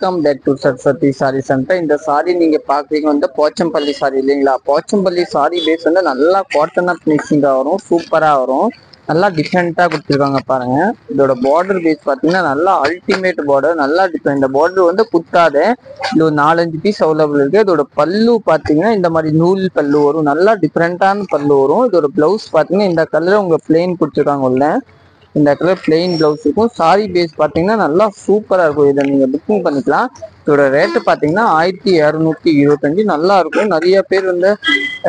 Welcome back to Saraswati sari centre. இந்த சாரி நீங்க பாக்குறீங்க வந்து போச்சம்பள்ளி சாரி இல்லைங்களா? போச்சம்பள்ளி சாரி பேஸ் வந்து நல்லா காட்டனா பினிஷிங்கா வரும், சூப்பரா வரும், நல்லா டிஃப்ரெண்டா கொடுத்துருக்காங்க பாருங்க. இதோட பார்டர் பேஸ் பாத்தீங்கன்னா நல்லா அல்டிமேட் பார்டர், நல்லா டிஃப்ரெண்ட். இந்த பார்டர் வந்து குத்தாது, இது ஒரு 4-5 பீஸ் அவைலபிள் இருக்கு. இதோட பல்லு பாத்தீங்கன்னா இந்த மாதிரி நூல் பல்லு வரும், நல்லா டிஃப்ரெண்டான பல்லு வரும். இதோட பிளவுஸ் பாத்தீங்கன்னா இந்த கலர் உங்க பிளெயின் கொடுத்துருக்காங்க உள்ள, இந்த கலர் பிளெயின் பிளவுஸ் இருக்கும். சாரி பேஸ் பாத்தீங்கன்னா நல்லா சூப்பரா இருக்கும். இதை நீங்க புக்கிங் பண்ணிக்கலாம். இதோட ரேட்டு பாத்தீங்கன்னா 1225. நல்லா இருக்கும். நிறைய பேர் வந்து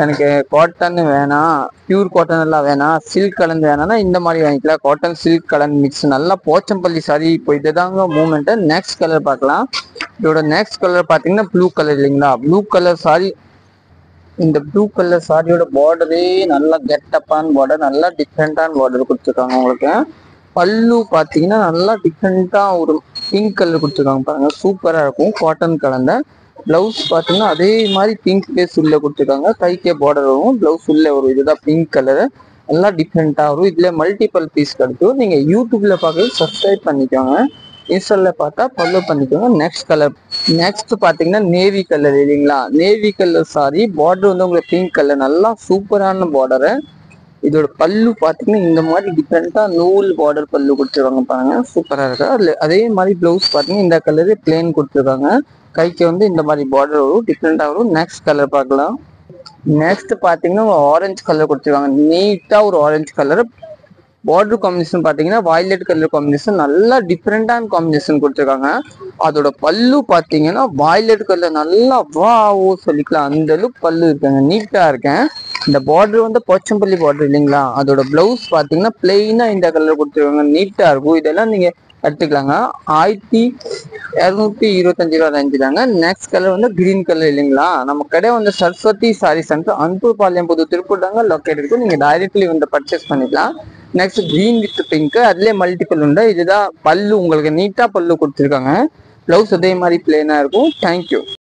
எனக்கு காட்டன் வேணாம், பியூர் காட்டன் எல்லாம் வேணாம், சில்க் கலந்து வேணாம்னா இந்த மாதிரி வாங்கிக்கலாம். காட்டன் சில்க் கலந்து மிக்ஸ், நல்லா போச்சம்பள்ளி சாரி. இப்போ இதுதாங்க மூமெண்ட். நெக்ஸ்ட் கலர் பார்க்கலாம். இதோட நெக்ஸ்ட் கலர் பாத்தீங்கன்னா ப்ளூ கலர் இல்லைங்களா? Blue colour sorry. இந்த ப்ளூ கலர் சாரியோட பார்டரே நல்லா கெட்டப்பான பார்டர், நல்லா டிஃப்ரெண்டான பார்டர் கொடுத்துருக்காங்க உங்களுக்கு. பல்லு பாத்தீங்கன்னா நல்லா டிஃப்ரெண்டா ஒரு பிங்க் கலர் கொடுத்துருக்காங்க பாருங்க, சூப்பரா இருக்கும். காட்டன் கலந்த பிளவுஸ் பாத்தீங்கன்னா அதே மாதிரி பிங்க் பேஸ் உள்ள கொடுத்துருக்காங்க. கைக்கே பார்டர் வரும், பிளவுஸ் உள்ள ஒரு இதுதான் பிங்க் கலர், நல்லா டிஃப்ரெண்டா வரும். இதுல மல்டிபிள் பீஸ் கிடைக்கும். நீங்க யூடியூப்ல பார்க்க சப்ஸ்கிரைப் பண்ணிக்கோங்க, இன்ஸ்டால பார்த்தா ஃபாலோ பண்ணிக்கோங்க. Next colour. நெக்ஸ்ட் பாத்தீங்கன்னா நேவி கலர் இல்லைங்களா? நேவி கலர் சாரி, பார்டர் வந்து உங்களுக்கு பிங்க் கலர், நல்லா சூப்பரான பார்டரு. இதோட பல்லு பாத்தீங்கன்னா இந்த மாதிரி டிஃப்ரெண்டா நூல் பார்டர் பல்லு கொடுத்துருக்காங்க பாருங்க, சூப்பரா இருக்கு. அதுல அதே மாதிரி பிளவுஸ் பாத்தீங்கன்னா இந்த கலரு பிளேன் கொடுத்துருக்காங்க. கைக்கு வந்து இந்த மாதிரி பார்டர் வரும், டிஃப்ரெண்டா வரும். நெக்ஸ்ட் கலர் பார்க்கலாம். நெக்ஸ்ட் பாத்தீங்கன்னா ஆரஞ்சு கலர் கொடுத்துருக்காங்க, நீட்டா ஒரு ஆரஞ்சு கலர். பார்டர் காம்பினேஷன் பாத்தீங்கன்னா வயலட் கலர் காம்பினேஷன், நல்லா டிஃப்ரெண்டான காம்பினேஷன் கொடுத்துருக்காங்க. அதோட பல்லு பாத்தீங்கன்னா வயலட் கலர், நல்லா வாவோ சொல்லிக்கலாம், அந்த அளவுக்கு பல்லு இருக்காங்க, நீட்டா இருக்கேன். இந்த பார்டர் வந்து போச்சம்பள்ளி பார்டர் இல்லைங்களா? அதோட பிளவுஸ் பாத்தீங்கன்னா பிளெயினா இந்த கலர் கொடுத்துருக்காங்க, நீட்டா இருக்கும். இதெல்லாம் நீங்க எடுத்துக்கலாங்க. 1225 தாங்க. நெக்ஸ்ட் கலர் வந்து கிரீன் கலர் இல்லைங்களா? நம்ம கடை வந்து சரஸ்வதி சாரி சென்டர், அன்புபாளையம், புது திருப்பூர் தாங்க லொக்கேட் இருக்கு. நீங்க டைரக்ட்லி வந்து பர்ச்சேஸ் பண்ணிக்கலாம். நெக்ஸ்ட் கிரீன் வித் பிங்க், அதுலயே மல்டிபிள் உண்டு. இதுதான் பல்லு, உங்களுக்கு நீட்டா பல்லு கொடுத்துருக்காங்க. பிளவுஸ் அதே மாதிரி பிளெயினா இருக்கும். தேங்க்யூ.